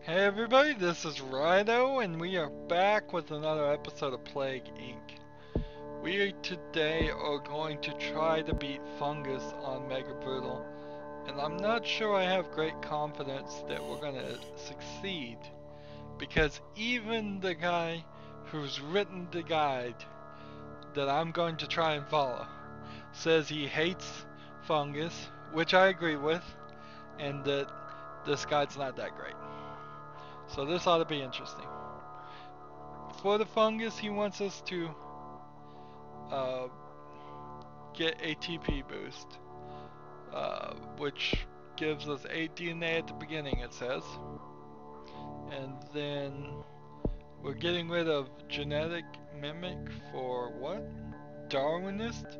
Hey everybody, this is Rydo, and we are back with another episode of Plague Inc. We today are going to try to beat Fungus on Mega Brutal, and I'm not sure I have great confidence that we're going to succeed, because even the guy who's written the guide that I'm going to try and follow says he hates Fungus, which I agree with, and that this guide's not that great. So this ought to be interesting. For the Fungus, he wants us to get a TP boost, which gives us 8 DNA at the beginning, it says. And then we're getting rid of genetic mimic for what? Darwinist?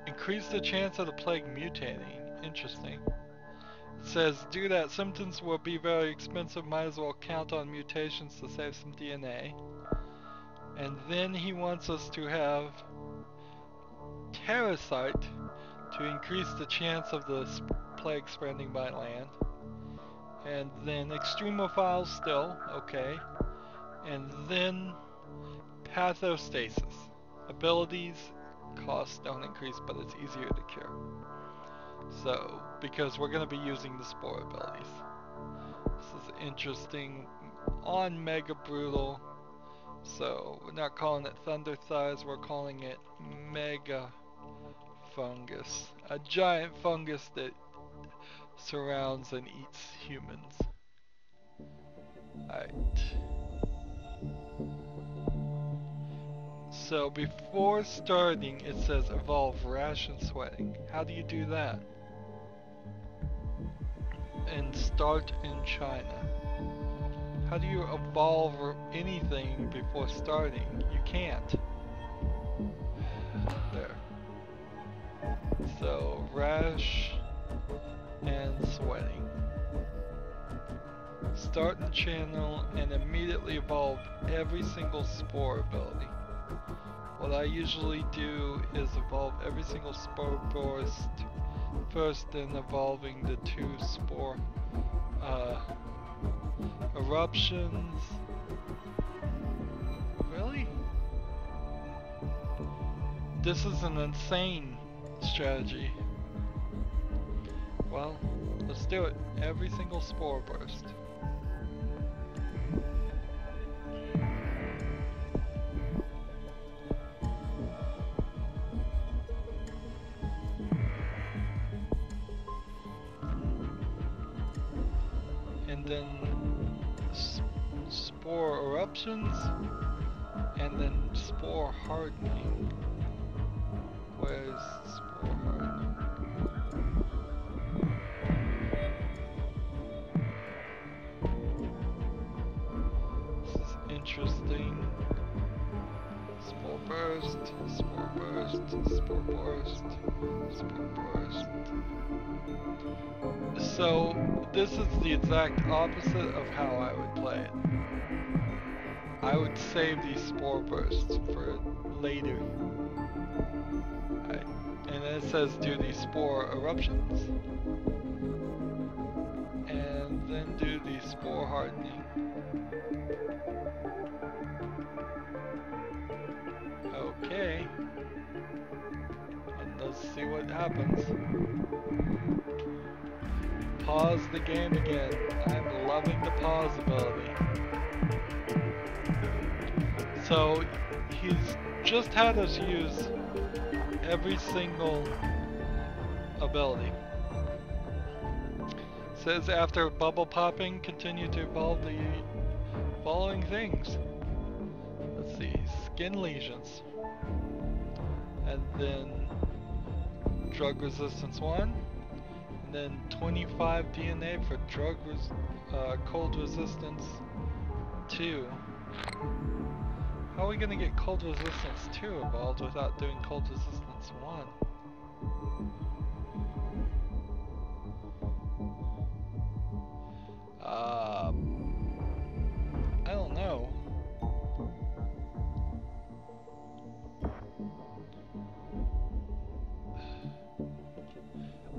Increase the chance of the plague mutating. Interesting. It says, do that, symptoms will be very expensive, might as well count on mutations to save some DNA. And then he wants us to have Parasite to increase the chance of the plague spreading by land. And then Extremophile still, okay. And then Pathostasis. Abilities, costs don't increase, but it's easier to cure. So, because we're going to be using the spore abilities. This is interesting on Mega Brutal. So, we're not calling it Thunder Thighs, we're calling it Mega Fungus. A giant fungus that surrounds and eats humans. Alright. So, before starting, it says evolve rash and sweating. How do you do that? And start in China. How do you evolve anything before starting? You can't. There. So, rash and sweating. Start in channel and immediately evolve every single spore ability. What I usually do is evolve every single spore burst first, then evolving the 2 spore eruptions. Really? This is an insane strategy. Well, let's do it. Every single spore burst. And then spore eruptions, and then spore hardening. Where's spore hardening? This is interesting. Spore burst, spore burst, spore burst, spore burst. So this is the exact opposite of how I would play it. I would save these spore bursts for later. Right. And then it says do these spore eruptions. And then do the spore hardening. Okay. And let's see what happens. Pause the game again. I'm loving the pause ability. So he's just had us use every single ability. Says after bubble popping, continue to evolve the following things. Let's see, skin lesions. And then drug resistance 1. And then 25 DNA for cold resistance 2. How are we gonna get cold resistance 2 evolved without doing cold resistance 1? I don't know.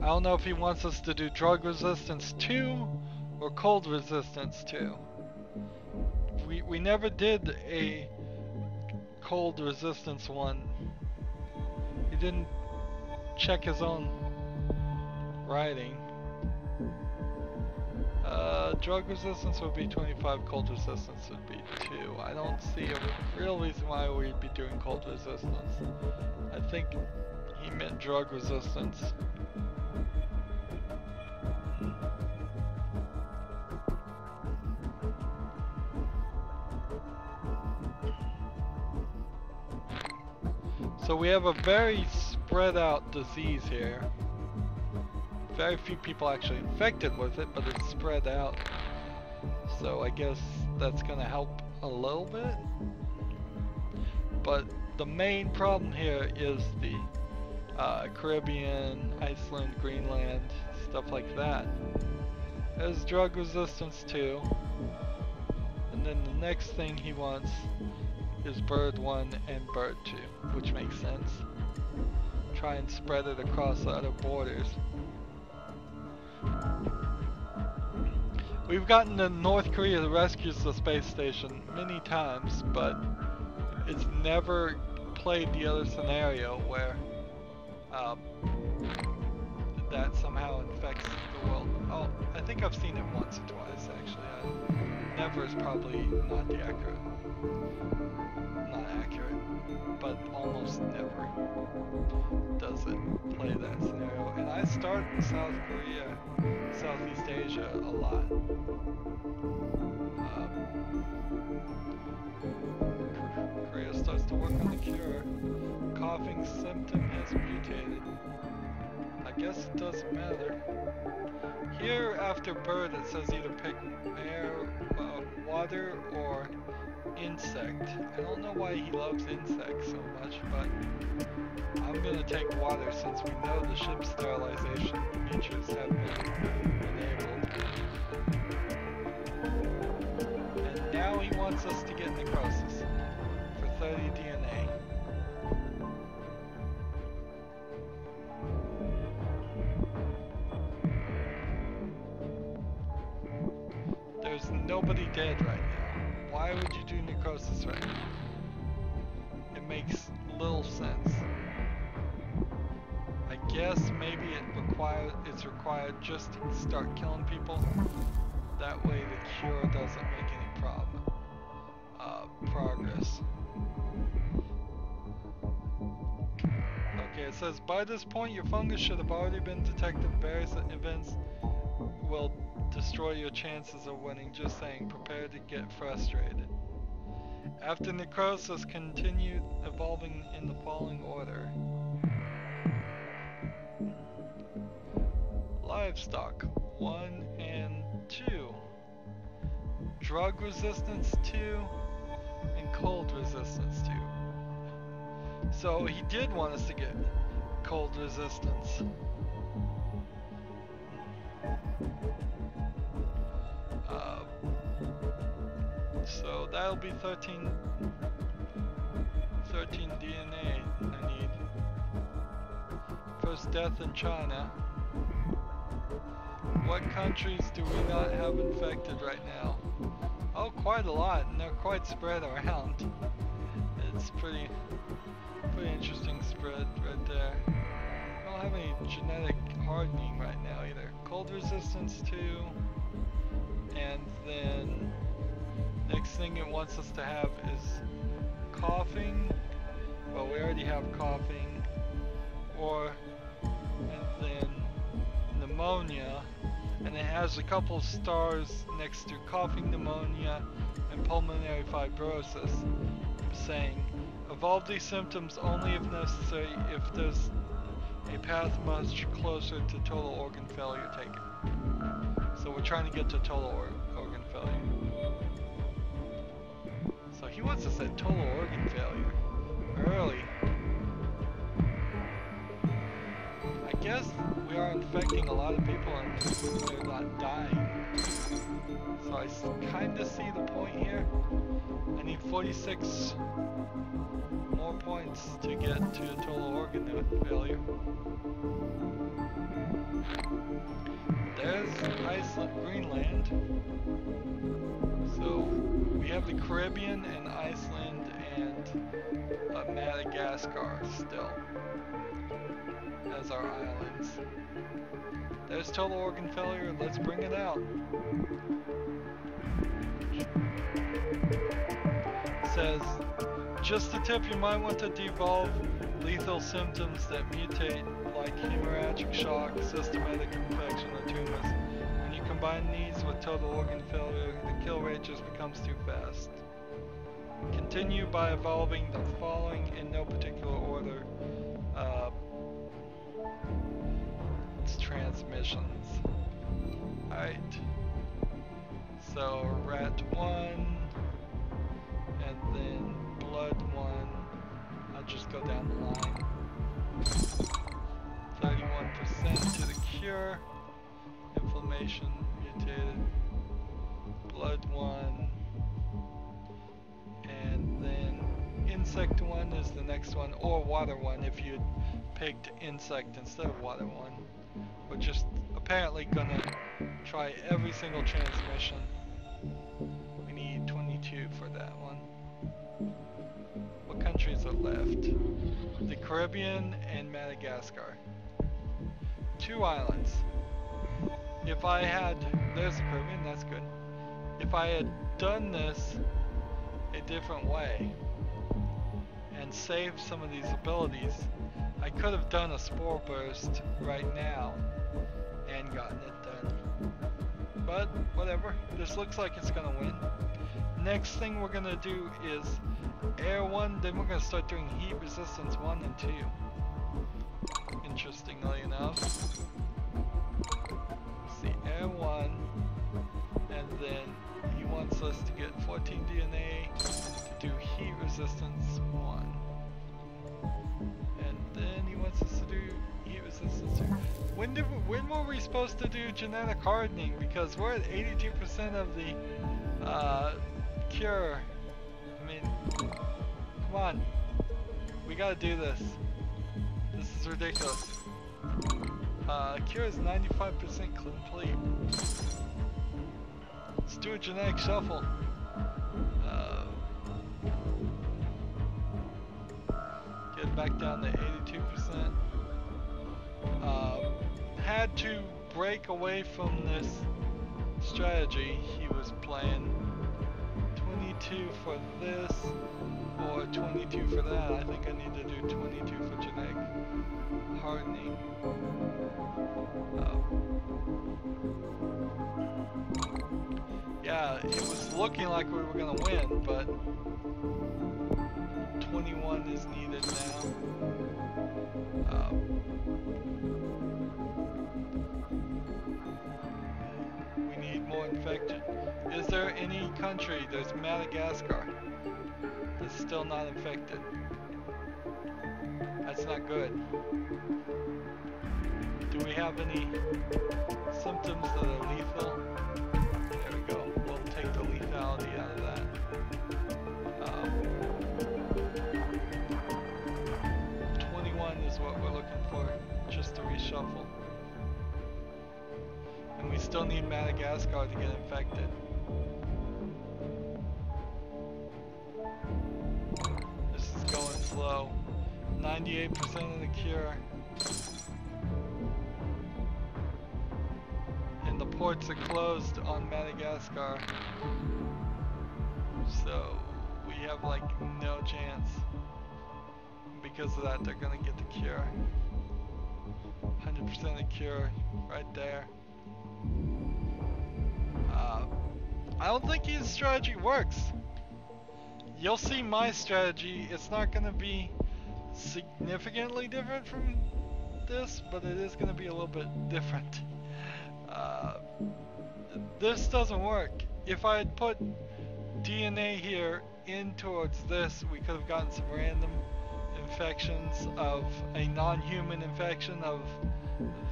I don't know if he wants us to do drug resistance 2 or cold resistance to. We never did a cold resistance one. He didn't check his own writing. Drug resistance would be 25, cold resistance would be 2. I don't see a real reason why we'd be doing cold resistance. I think he meant drug resistance. So we have a very spread out disease here. Very few people actually infected with it, but it's spread out. So I guess that's gonna help a little bit. But the main problem here is the Caribbean, Iceland, Greenland, stuff like that. There's drug resistance too. And then the next thing he wants is bird 1 and bird 2, which makes sense. Try and spread it across other borders. We've gotten to North Korea rescues the space station many times, but it's never played the other scenario where that somehow infects the world. Oh, I think I've seen it once or twice actually. Never is probably not accurate, but almost never does it play that scenario. And I start in South Korea, Southeast Asia a lot. Korea starts to work on the cure. Coughing symptom has mutated. I guess it doesn't matter. Here after bird it says either pick air, water, or insect. I don't know why he loves insects so much, but I'm gonna take water since we know the ship sterilization features have been enabled. And now he wants us to get necrosis for 30 DNA. There's nobody dead right now. Why would you do necrosis right now? It makes little sense. I guess maybe it's required just to start killing people. That way the cure doesn't make any progress. Okay, it says by this point your fungus should have already been detected. Various events will destroy your chances of winning. Just saying, prepare to get frustrated. After necrosis, continue evolving in the following order. Livestock 1 and 2. Drug resistance 2 and cold resistance 2. So he did want us to get cold resistance. So that'll be 13 DNA I need. First death in China. What countries do we not have infected right now? Oh, quite a lot, and they're quite spread around. It's pretty interesting spread right there. I don't have any genetic hardening right now either. Cold resistance 2, and then next thing it wants us to have is coughing. Well, we already have coughing. And then pneumonia. And it has a couple stars next to coughing, pneumonia, and pulmonary fibrosis, saying, evolve these symptoms only if necessary. If there's a path much closer to total organ failure, take it. So we're trying to get to total organ failure. So he wants us at total organ failure early. I guess we are infecting a lot of people and they're not dying. So I kind of see the point here. I need 46 more points to get to a total organ failure. There's Iceland, Greenland. So we have the Caribbean and Iceland and Madagascar still as our islands. There's total organ failure. Let's bring it out. It says, just a tip, you might want to devolve lethal symptoms that mutate like hemorrhagic shock, systematic infection, or tumors. When you combine these with total organ failure, the kill rate just becomes too fast. Continue by evolving the following in no particular order. It's transmissions. Alright. So rat 1, and then blood 1. I'll just go down the line. 31% to the cure. Inflammation mutated. Blood 1. And then insect 1 is the next one, or water 1 if you'd picked insect instead of water 1. We're just apparently gonna try every single transmission. We need 22 for that one. What countries are left? The Caribbean and Madagascar. 2 islands. If I had, there's the Caribbean, that's good. If I had done this a different way and saved some of these abilities, I could have done a spore burst right now and gotten it done. But whatever, this looks like it's gonna win. Next thing we're gonna do is air 1, then we're gonna start doing heat resistance 1 and 2. Interestingly enough. See, air 1, and then he wants us to get 14 DNA to do heat resistance 1. And then he wants us to do heat resistance 2. When were we supposed to do genetic hardening? Because we're at 82% of the cure. I mean, come on. We gotta do this. This is ridiculous. Cure is 95% complete. Let's do a genetic shuffle. Get back down to 82%. Had to break away from this strategy he was playing. 22 for this, or 22 for that. I think I need to do 22 for genetic hardening. Yeah, it was looking like we were gonna win, but 21 is needed now. We need more infected. Is there any country? There's Madagascar that's still not infected. That's not good. Do we have any symptoms that are lethal? There we go. We'll take the lethality out of that. 21 is what we're looking for, just to reshuffle. And we still need Madagascar to get infected. This is going slow. 98% of the cure. And the ports are closed on Madagascar. So we have like no chance. Because of that, they're gonna get the cure. 100% of cure right there. I don't think his strategy works. You'll see my strategy. It's not gonna be significantly different from this, but it is gonna be a little bit different. This doesn't work. If I had put DNA here in towards this, we could have gotten some random infections of a non-human infection of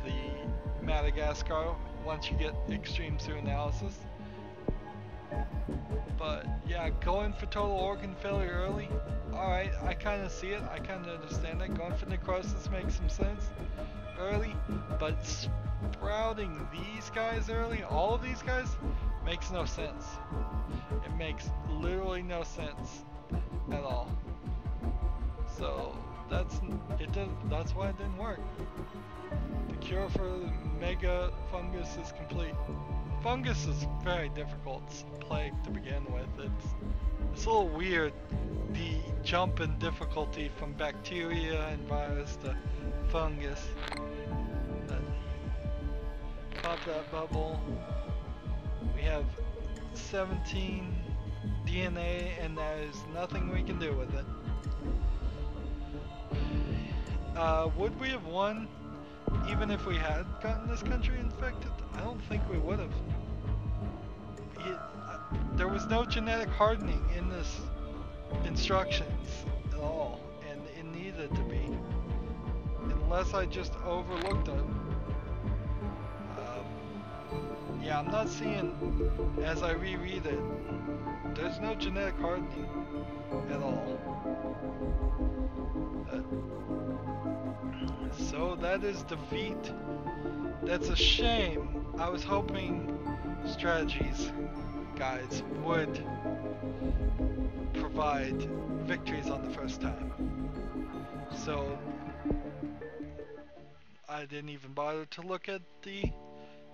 the Madagascar once you get extreme zooanalysis. But yeah, going for total organ failure early, alright, I kind of see it, I kind of understand that. Going for necrosis makes some sense early, but sprouting these guys early, all of these guys, makes no sense. It makes literally no sense at all. So that's why it didn't work. The cure for mega fungus is complete. Fungus is very difficult plague to begin with. It's a little weird, the jump in difficulty from bacteria and virus to fungus. Pop that bubble. We have 17 DNA and there's nothing we can do with it. Would we have won even if we had gotten this country infected? I don't think we would have. There was no genetic hardening in this instructions at all, and it needed to be, unless I just overlooked them. Yeah, I'm not seeing, as I reread it, there's no genetic hardening at all. So that is defeat. That's a shame. I was hoping strategies guides would provide victories on the first time. So I didn't even bother to look at the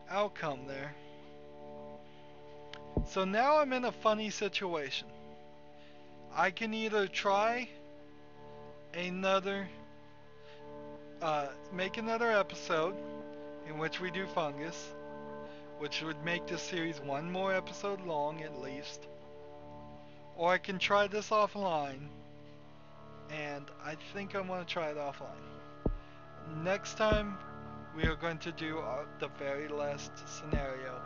outcome there. So now I'm in a funny situation. I can either try another make another episode in which we do fungus, which would make this series one more episode long at least, or I can try this offline, and I think I'm going to try it offline. Next time we are going to do the very last scenario.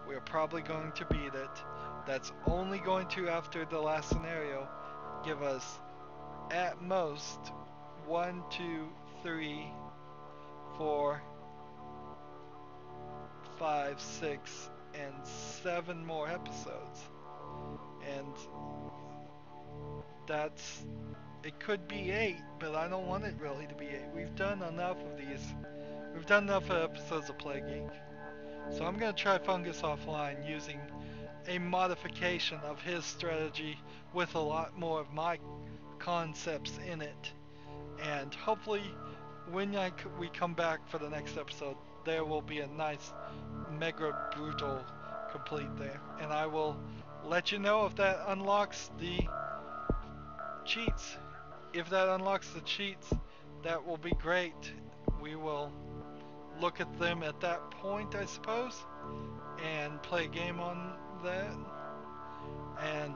We are probably going to beat it. That's only going to, after the last scenario, give us at most 1, 2, 3, 4, 5, 6, and 7 more episodes. And that's, it could be 8, but I don't want it really to be 8. We've done enough of these. We've done enough episodes of Plague Inc. So I'm going to try Fungus offline using a modification of his strategy with a lot more of my concepts in it. And hopefully when we come back for the next episode, there will be a nice mega brutal complete there. And I will let you know if that unlocks the cheats. If that unlocks the cheats, that will be great. We will look at them at that point, I suppose, and play a game on that. And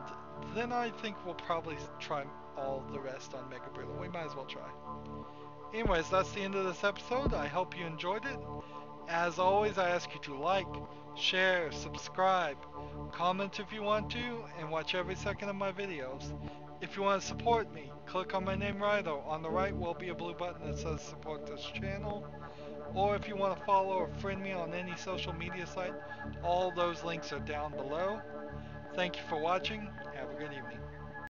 then I think we'll probably try all the rest on Mega Brutal. We might as well try. Anyways, that's the end of this episode. I hope you enjoyed it. As always, I ask you to like, share, subscribe, comment if you want to, and watch every second of my videos. If you want to support me, click on my name Rydo. On the right will be a blue button that says support this channel. Or if you want to follow or friend me on any social media site, all those links are down below. Thank you for watching. Have a good evening.